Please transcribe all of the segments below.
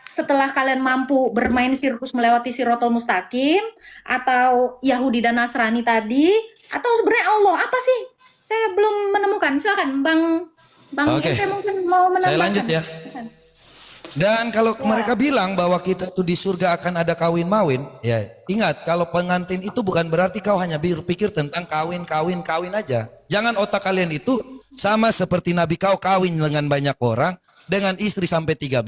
setelah kalian mampu bermain sirkus melewati Sirotol Mustaqim, atau Yahudi dan Nasrani tadi, atau sebenarnya Allah apa sih? Saya belum menemukan. Silakan Bang Oke, Ente mungkin mau menambahkan. saya lanjut ya. Dan kalau mereka bilang bahwa kita tuh di surga akan ada kawin-mawin, ya ingat kalau pengantin itu bukan berarti kau hanya berpikir tentang kawin aja. Jangan otak kalian itu sama seperti Nabi kau kawin dengan banyak orang, dengan istri sampai 13,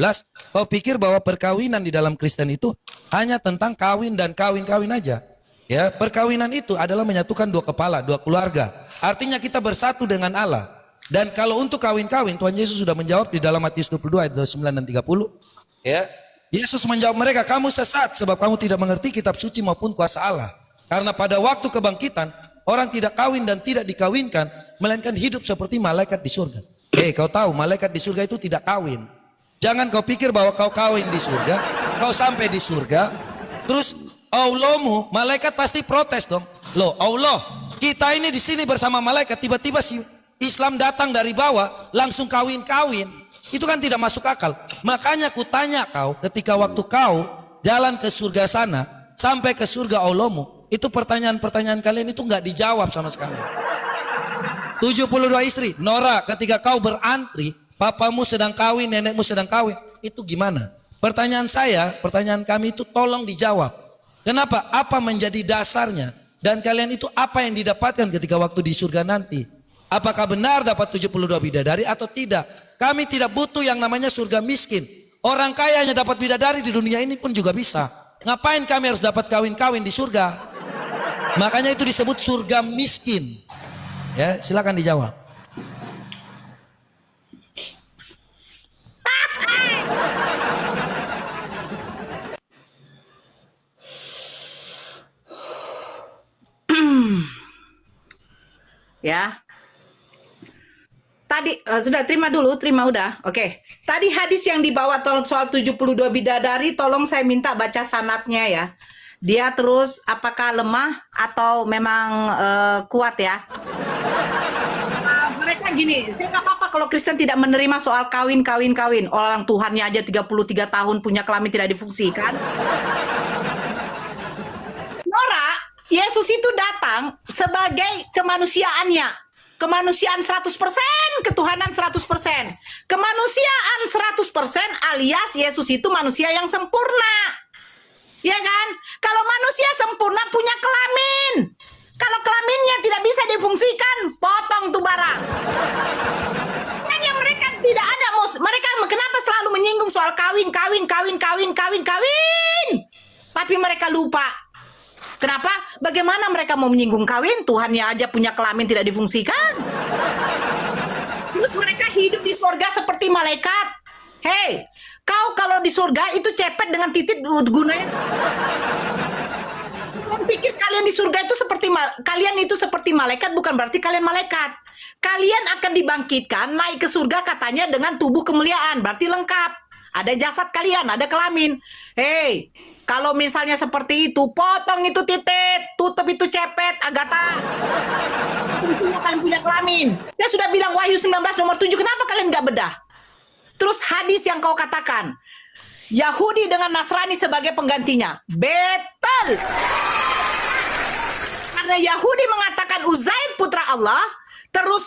kau pikir bahwa perkawinan di dalam Kristen itu hanya tentang kawin dan kawin aja. Ya, perkawinan itu adalah menyatukan dua kepala, dua keluarga. Artinya kita bersatu dengan Allah. Dan kalau untuk kawin-kawin, Tuhan Yesus sudah menjawab di dalam Matius 22 ayat 29 dan 30. Ya, Yesus menjawab mereka, kamu sesat sebab kamu tidak mengerti kitab suci maupun kuasa Allah. Karena pada waktu kebangkitan, orang tidak kawin dan tidak dikawinkan, melainkan hidup seperti malaikat di surga. Kau tahu malaikat di surga itu tidak kawin. Jangan kau pikir bahwa kau kawin di surga, kau sampai di surga, terus Allahmu, malaikat pasti protes dong. Loh Allah, kita ini di sini bersama malaikat, tiba-tiba si Islam datang dari bawah, langsung kawin-kawin. Itu kan tidak masuk akal. Makanya ku tanya kau, ketika waktu kau jalan ke surga sana, sampai ke surga Allahmu, itu pertanyaan-pertanyaan kalian itu nggak dijawab sama sekali. 72 istri, Nora, ketika kau berantri, papamu sedang kawin, nenekmu sedang kawin, itu gimana? Pertanyaan saya, pertanyaan kami itu tolong dijawab. Kenapa? Apa menjadi dasarnya? Dan kalian itu apa yang didapatkan ketika waktu di surga nanti? Apakah benar dapat 72 bidadari atau tidak? Kami tidak butuh yang namanya surga miskin. Orang kaya hanya dapat bidadari di dunia ini pun juga bisa. Ngapain kami harus dapat kawin-kawin di surga? Makanya itu disebut surga miskin. Ya, silakan dijawab. Ya. Tadi sudah terima udah. Oke. Tadi hadis yang dibawa soal 72 bidadari, tolong saya minta baca sanadnya ya. Dia terus apakah lemah atau memang kuat ya? Mereka gini, saya nggak apa-apa kalau Kristen tidak menerima soal kawin. Orang Tuhannya aja 33 tahun punya kelamin tidak difungsikan. Nora, Yesus itu datang sebagai kemanusiaannya. Kemanusiaan 100%, ketuhanan 100%. Kemanusiaan 100% alias Yesus itu manusia yang sempurna. Ya kan? Kalau manusia sempurna punya kelamin. Kalau kelaminnya tidak bisa difungsikan, potong tuh barang. Hanya mereka tidak ada, mereka kenapa selalu menyinggung soal kawin. Tapi mereka lupa. Kenapa? Bagaimana mereka mau menyinggung kawin? Tuhannya aja punya kelamin tidak difungsikan. Terus mereka hidup di surga seperti malaikat. Hei, kau kalau di surga itu cepet dengan titik gunanya. Kau pikir kalian di surga itu seperti malaikat, bukan berarti kalian malaikat. Kalian akan dibangkitkan naik ke surga katanya dengan tubuh kemuliaan, berarti lengkap. Ada jasad kalian, ada kelamin. Hei, kalau misalnya seperti itu, potong itu titik, tutup itu cepet, Agatha. Fungsinya kalian punya kelamin. Saya sudah bilang Wahyu 19 nomor 7, kenapa kalian nggak bedah? Terus hadis yang kau katakan, Yahudi dengan Nasrani sebagai penggantinya. Betul. Karena Yahudi mengatakan Uzair putra Allah, terus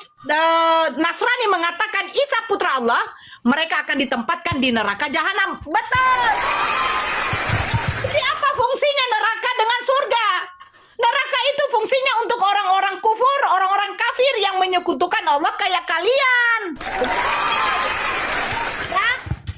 Nasrani mengatakan Isa putra Allah, mereka akan ditempatkan di neraka jahanam. Betul. Jadi apa fungsinya neraka dengan surga? Neraka itu fungsinya untuk orang-orang kufur, orang-orang kafir yang menyekutukan Allah kayak kalian. Ya?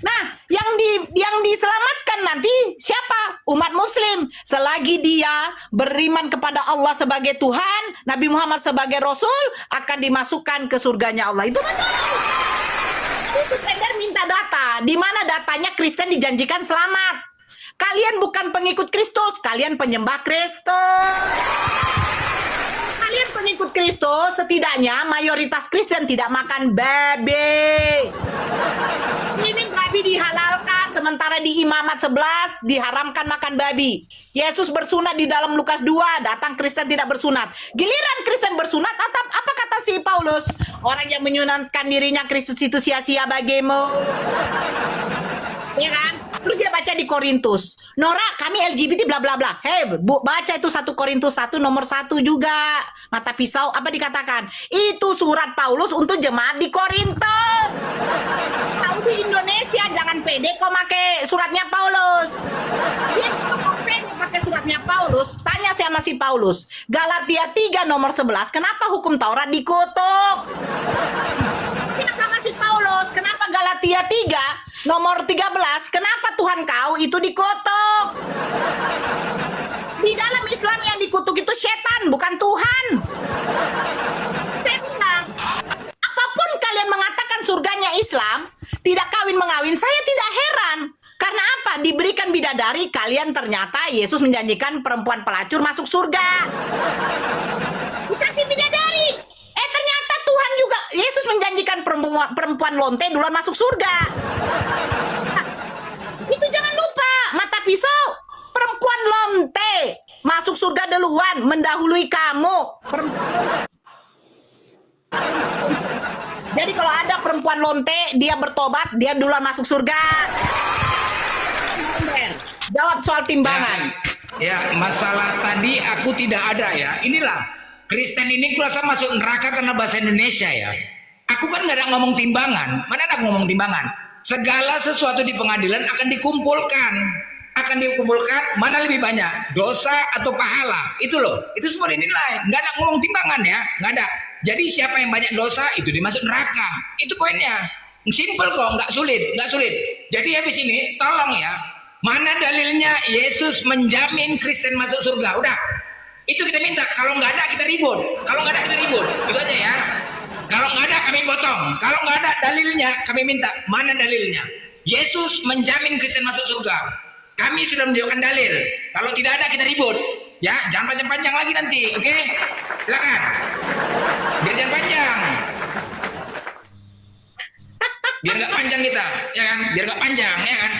Nah, yang diselamatkan nanti siapa? Umat muslim. Selagi dia beriman kepada Allah sebagai Tuhan, Nabi Muhammad sebagai Rasul, akan dimasukkan ke surganya Allah. Itu betul. Sekedar minta data, di mana datanya Kristen dijanjikan selamat. Kalian bukan pengikut Kristus, kalian penyembah Kristus. Kalian pengikut Kristus, setidaknya mayoritas Kristen tidak makan babi. Ini babi dihalalkan, sementara di Imamat 11 diharamkan makan babi. Yesus bersunat di dalam Lukas 2, datang Kristen tidak bersunat. Giliran Kristen bersunat, apa kata si Paulus? Orang yang menyunatkan dirinya Kristus itu sia-sia bagimu. Ya kan? Terus dia baca di Korintus. Nora, kami LGBT bla bla bla. Hei, Bu, baca itu 1 Korintus 1 nomor 1 juga. Mata pisau apa dikatakan? Itu surat Paulus untuk jemaat di Korintus. Tahu di Indonesia jangan pede kok make suratnya Paulus. Dia kalau pede pakai suratnya Paulus, tanya sama si Paulus. Galatia 3 nomor 11, kenapa hukum Taurat dikutuk? Tanya sama si Paulus, kenapa Galatia 3 nomor 13, kenapa Tuhan kau itu dikutuk? Di dalam Islam yang dikutuk itu setan, bukan Tuhan. Saya bilang, apapun kalian mengatakan surganya Islam, tidak kawin mengawin, saya tidak heran. Karena apa? Diberikan bidadari, kalian ternyata Yesus menjanjikan perempuan pelacur masuk surga. Dikasih bidadari. Ternyata Tuhan juga, Yesus menjanjikan perempuan lonte duluan masuk surga. Nah, itu jangan lupa, mata pisau. Perempuan lonte masuk surga duluan, mendahului kamu. Jadi kalau ada perempuan lonte, dia bertobat, dia duluan masuk surga. Jawab soal timbangan. Ya, masalah tadi aku tidak ada ya. Inilah, Kristen ini kuasa masuk neraka karena bahasa Indonesia ya. Aku kan nggak ada ngomong timbangan. Mana ada ngomong timbangan? Segala sesuatu di pengadilan akan dikumpulkan. Akan dikumpulkan mana lebih banyak, dosa atau pahala. Itu loh, itu semua dinilai. Nggak ada ngomong timbangan ya, nggak ada. Jadi siapa yang banyak dosa itu dimasuk neraka. Itu poinnya. Simple kok, nggak sulit, nggak sulit. Jadi habis ini tolong ya, mana dalilnya Yesus menjamin Kristen masuk surga? Udah, itu kita minta. Kalau nggak ada kita ribut. Kalau nggak ada kita ribut. Itu aja ya. Kalau nggak ada kami potong. Kalau nggak ada dalilnya kami minta. Mana dalilnya? Yesus menjamin Kristen masuk surga. Kami sudah menunjukkan dalil. Kalau tidak ada kita ribut. Ya, jangan panjang-panjang lagi nanti. Oke? Silakan. Biar jangan panjang. Biar nggak panjang kita, ya kan? Biar nggak panjang, ya kan?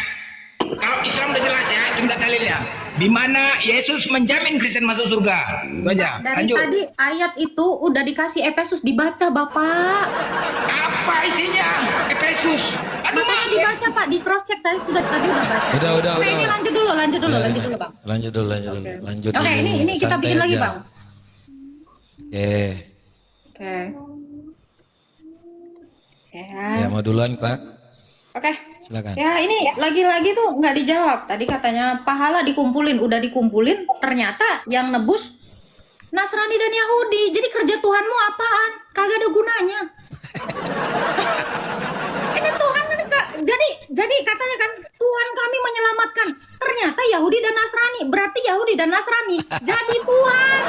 Kalau Islam udah jelas ya, itu minta dalilnya. Di mana Yesus menjamin Kristen masuk surga. Itu aja. Dari Lanjut. tadi ayat itu udah dikasih Efesus dibaca, Bapak. Apa isinya? Efesus. Aduh, Makanya dibaca, Pak, di cross check tadi udah baca. Udah. Oke, ini lanjut dulu, Bang. Lanjut dulu. Lanjut Oke, dulu. ini kita Santai bikin lagi, aja. Bang. Oke. Ya mau duluan Pak, Oke. silakan. Ya, ini lagi-lagi tuh nggak dijawab. Tadi katanya pahala dikumpulin, udah dikumpulin, ternyata yang nebus Nasrani dan Yahudi. Jadi kerja Tuhanmu apaan? Kagak ada gunanya. Ini Tuhan kan jadi katanya kan Tuhan kami menyelamatkan. Ternyata Yahudi dan Nasrani. Berarti Yahudi dan Nasrani jadi Tuhan.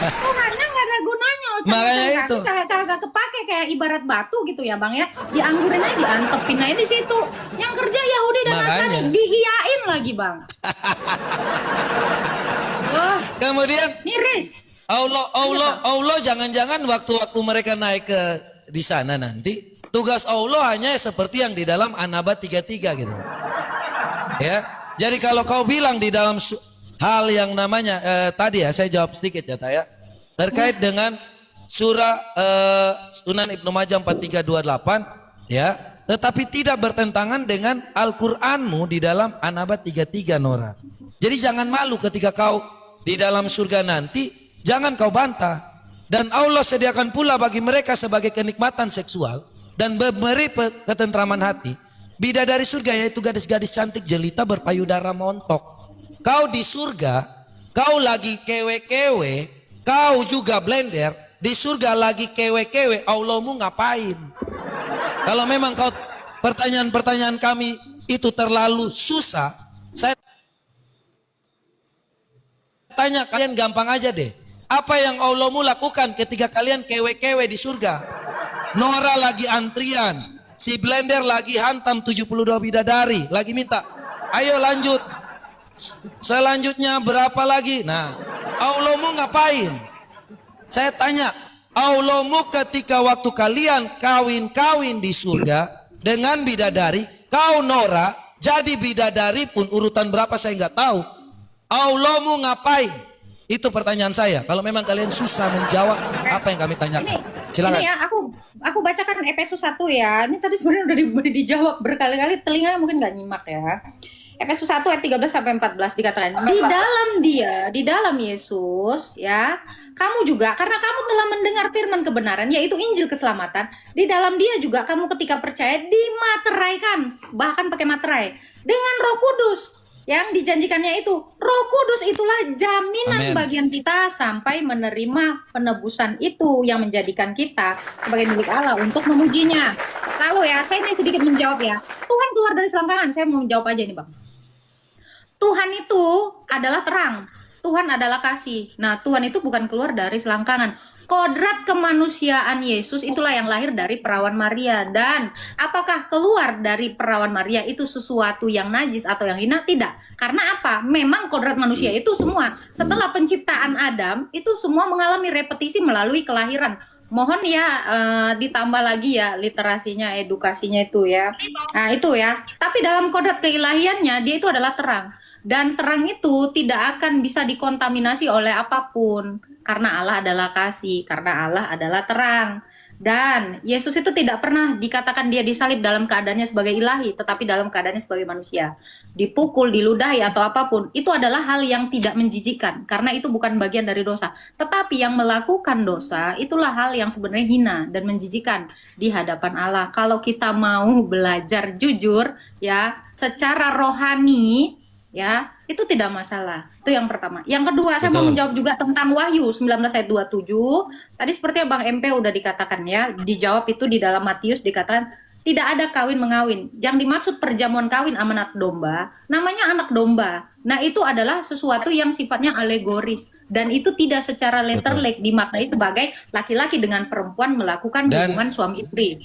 Tuhannya nggak ada gunanya. Makanya itu. Kagak kepake kayak ibarat batu gitu ya Bang ya. Dianggurin aja, diantepin aja di situ. Yang kerja Yahudi dan Nasrani diiyain lagi Bang. Wah, Kemudian miris. Allah jangan-jangan waktu-waktu mereka naik ke di sana nanti tugas Allah hanya seperti yang di dalam An-Naba 33 gitu. Ya. Jadi kalau kau bilang di dalam hal yang namanya tadi ya saya jawab sedikit ya Taya terkait dengan surah Sunan Ibnu Majah 4328 ya, tetapi tidak bertentangan dengan Al-Qur'anmu di dalam An-Naba 33 Nora. Jadi jangan malu ketika kau di dalam surga nanti, jangan kau bantah. Dan Allah sediakan pula bagi mereka sebagai kenikmatan seksual dan memberi ketentraman hati bidadari surga, yaitu gadis-gadis cantik jelita berpayudara montok. Kau di surga, kau lagi kewe-kewe, kau juga blender, di surga lagi kewe-kewe, Allahmu ngapain? Kalau memang kau pertanyaan-pertanyaan kami itu terlalu susah, saya tanya kalian gampang aja deh. Apa yang Allahmu lakukan ketika kalian kewe-kewe di surga? Nora lagi antrian, si blender lagi hantam 72 bidadari, lagi minta, ayo lanjut. Selanjutnya berapa lagi? Nah, Allahmu ngapain? Saya tanya, Allahmu ketika waktu kalian kawin-kawin di surga dengan bidadari, kau Nora jadi bidadari pun urutan berapa saya nggak tahu. Allahmu ngapain? Itu pertanyaan saya. Kalau memang kalian susah menjawab apa yang kami tanyakan. Ini Silakan. Ini ya, aku bacakan Efesus 1 ya. Ini tadi sebenarnya udah dijawab berkali-kali, telinga mungkin nggak nyimak ya. Efesus 1 ayat 13 sampai 14 dikatakan, di dalam Yesus ya, kamu juga karena kamu telah mendengar firman kebenaran yaitu Injil keselamatan, di dalam Dia juga kamu ketika percaya dimateraikan, bahkan pakai materai dengan Roh Kudus yang dijanjikannya itu. Roh Kudus itulah jaminan Amin. bagian kita sampai menerima penebusan itu yang menjadikan kita sebagai milik Allah untuk memujinya. Lalu ya, saya ini sedikit menjawab ya. Tuhan keluar dari selangkangan. Saya mau menjawab aja nih, Bang. Tuhan itu adalah terang. Tuhan adalah kasih. Nah, Tuhan itu bukan keluar dari selangkangan. Kodrat kemanusiaan Yesus itulah yang lahir dari perawan Maria. Dan apakah keluar dari perawan Maria itu sesuatu yang najis atau yang hina? Tidak. Karena apa? Memang kodrat manusia itu semua. Setelah penciptaan Adam, itu semua mengalami repetisi melalui kelahiran. Mohon ya ditambah lagi ya literasinya, edukasinya itu ya. Nah itu ya. Tapi dalam kodrat keilahiannya, dia itu adalah terang. Dan terang itu tidak akan bisa dikontaminasi oleh apapun. Karena Allah adalah kasih, karena Allah adalah terang. Dan Yesus itu tidak pernah dikatakan dia disalib dalam keadaannya sebagai ilahi, tetapi dalam keadaannya sebagai manusia. Dipukul, diludahi atau apapun, itu adalah hal yang tidak menjijikkan. Karena itu bukan bagian dari dosa. Tetapi yang melakukan dosa, itulah hal yang sebenarnya hina dan menjijikkan di hadapan Allah. Kalau kita mau belajar jujur, ya, secara rohani, ya, itu tidak masalah. Itu yang pertama. Yang kedua, saya mau menjawab juga tentang Wahyu 19 ayat 27. Tadi seperti yang Bang MP udah dikatakan ya, dijawab itu di dalam Matius dikatakan tidak ada kawin mengawin. Yang dimaksud perjamuan kawin sama anak domba, namanya anak domba. Nah, itu adalah sesuatu yang sifatnya alegoris dan itu tidak secara letterlek dimaknai sebagai laki-laki dengan perempuan melakukan hubungan suami istri.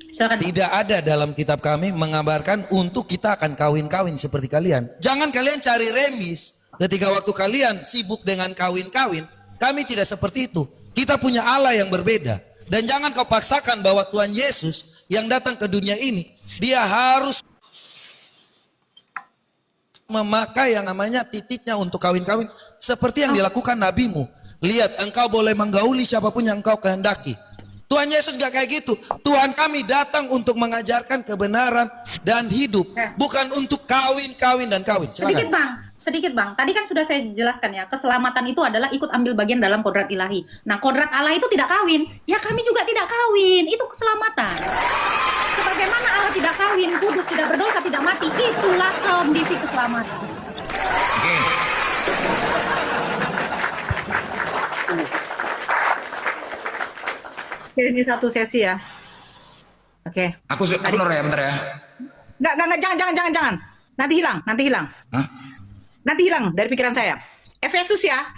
Silakan. Tidak ada dalam kitab kami mengabarkan untuk kita akan kawin-kawin seperti kalian. Jangan kalian cari remis ketika waktu kalian sibuk dengan kawin-kawin. Kami tidak seperti itu. Kita punya Allah yang berbeda. Dan jangan kau paksakan bahwa Tuhan Yesus yang datang ke dunia ini, dia harus memakai yang namanya titiknya untuk kawin-kawin. Seperti yang dilakukan nabimu. Lihat, engkau boleh menggauli siapapun yang engkau kehendaki. Tuhan Yesus gak kayak gitu. Tuhan kami datang untuk mengajarkan kebenaran dan hidup, bukan untuk kawin dan kawin. Silakan. Sedikit bang. Tadi kan sudah saya jelaskan ya, keselamatan itu adalah ikut ambil bagian dalam kodrat ilahi. Nah, kodrat Allah itu tidak kawin. Ya kami juga tidak kawin. Itu keselamatan. Sebagaimana Allah tidak kawin, kudus, tidak berdosa, tidak mati. Itulah kondisi keselamatan. Oke, ini satu sesi ya. Oke. Aku honor ya, bentar ya. Enggak, jangan. Nanti hilang. Hah? Nanti hilang dari pikiran saya. Efesus ya.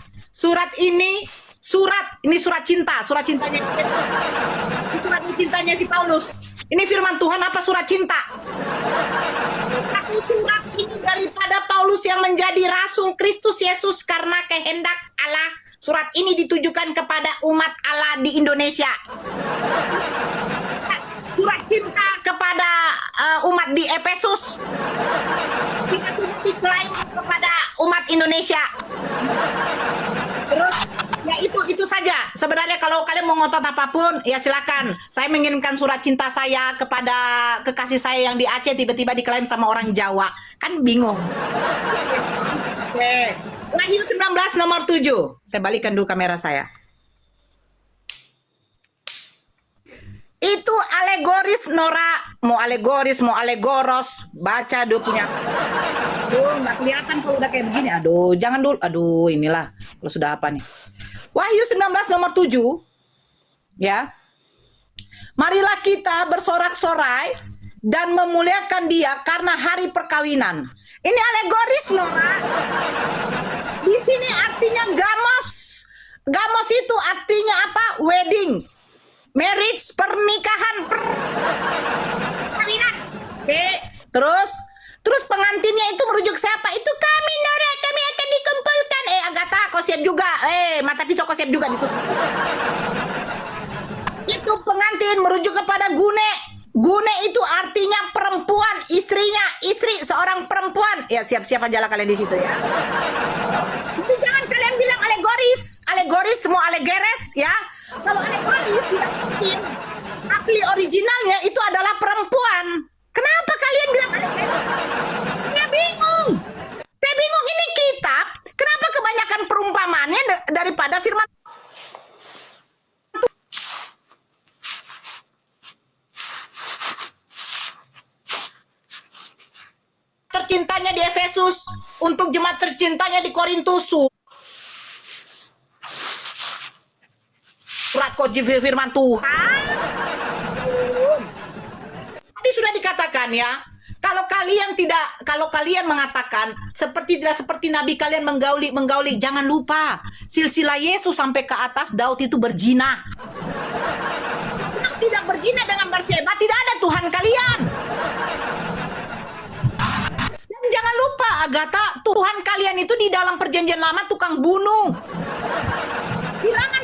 Ini surat cinta, surat cintanya. Surat cintanya si Paulus. Ini firman Tuhan apa surat cinta? Satu surat ini daripada Paulus yang menjadi rasul Kristus Yesus karena kehendak Allah. Surat ini ditujukan kepada umat Allah di Indonesia. Surat cinta kepada umat di Efesus. Diklaim kepada umat Indonesia. Terus ya itu saja. Sebenarnya kalau kalian mau ngotot apapun ya silakan. Saya mengirimkan surat cinta saya kepada kekasih saya yang di Aceh tiba-tiba diklaim sama orang Jawa. Kan bingung. Oke. Wahyu 19 nomor 7. Saya balikan dulu kamera saya. Itu alegoris Nora, mau alegoros, baca dulu punya. Aduh, nggak kelihatan kalau udah kayak begini. Aduh, jangan dulu. Aduh, inilah kalau sudah apa nih. Wahyu 19 nomor 7. Ya. Marilah kita bersorak-sorai dan memuliakan Dia karena hari perkawinan. Ini alegoris Nora. Di sini artinya gamos. Gamos itu artinya apa? Wedding. Marriage, pernikahan, perkawinan. Oke. Terus pengantinnya itu merujuk siapa? Itu kami Nora, kami akan dikumpulkan. Agatha, kau siap juga. Mata pisau kau siap juga. Itu pengantin merujuk kepada Gune. Gune itu artinya perempuan, istrinya, istri seorang perempuan. Ya siap-siap aja lah kalian di situ ya. Tapi jangan kalian bilang alegoris semua alegeres ya. Kalau alegoris tercintanya di Efesus, untuk jemaat tercintanya di Korintus. Surat kunci firman Tuhan. Tadi sudah dikatakan ya, kalau kalian mengatakan tidak seperti Nabi kalian menggauli, jangan lupa silsilah Yesus sampai ke atas Daud itu berzina. Tidak berzina dengan Batseba, tidak ada Tuhan kalian. Dan jangan lupa Agatha, Tuhan kalian itu di dalam perjanjian lama tukang bunuh. Bilangan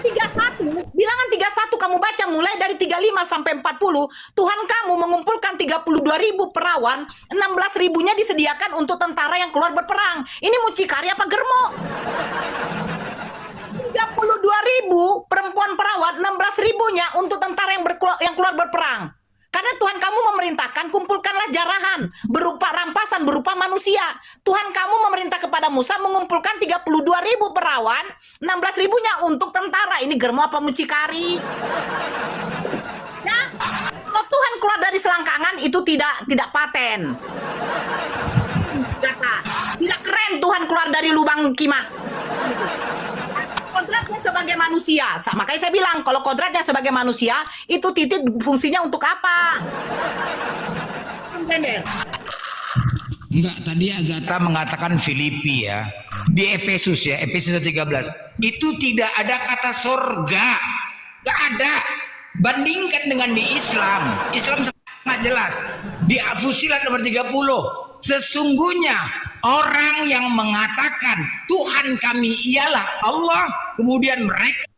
31 kamu baca mulai dari 35 sampai 40, Tuhan kamu mengumpulkan 32.000 perawan, 16.000-nya disediakan untuk tentara yang keluar berperang. Ini mucikari apa germo? 32.000 perempuan perawan, 16.000-nya untuk tentara yang keluar berperang. Karena Tuhan kamu memerintahkan, kumpulkanlah jarahan berupa rampasan, berupa manusia. Tuhan kamu memerintah kepada Musa mengumpulkan 32.000 perawan, 16.000-nya untuk tentara. Ini germo apa mucikari? Ya, kalau Tuhan keluar dari selangkangan itu tidak paten. Tidak keren Tuhan keluar dari lubang kima. Kodratnya sebagai manusia. Makanya saya bilang kalau kodratnya sebagai manusia itu titik fungsinya untuk apa? Enggak, tadi Agatha mengatakan Filipi ya. Di Efesus ya, Efesus 13. Itu tidak ada kata sorga. Enggak ada. Bandingkan dengan di Islam. Islam sangat jelas. Di Fusilat nomor 30. Sesungguhnya orang yang mengatakan Tuhan kami ialah Allah, kemudian mereka,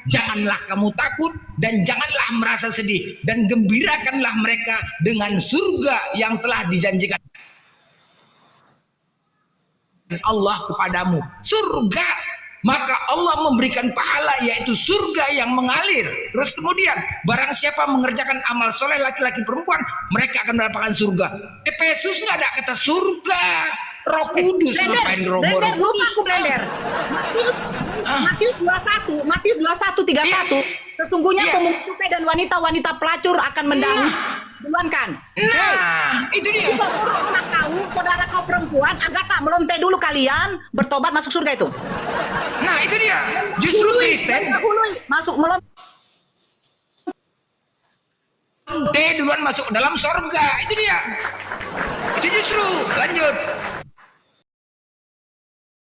janganlah kamu takut dan janganlah merasa sedih, dan gembirakanlah mereka dengan surga yang telah dijanjikan Allah kepadamu. Surga, maka Allah memberikan pahala, yaitu surga yang mengalir. Terus kemudian barang siapa mengerjakan amal soleh laki-laki perempuan, mereka akan mendapatkan surga. Efesus nggak ada kata surga. Roh Kudus ngapain roh lupa aku blender. Matius 21 31. Iya. Sesungguhnya Iya. pemungut cukai dan wanita-wanita pelacur akan mendahului. Duluan kan? Nah, itu dia. Bisa suruh anak kau, saudara kau perempuan, Agatha melonte dulu kalian, bertobat masuk surga itu. Nah, itu dia. Justru Kristen Masuk melonte duluan masuk dalam sorga. Itu dia. Itu justru. Lanjut.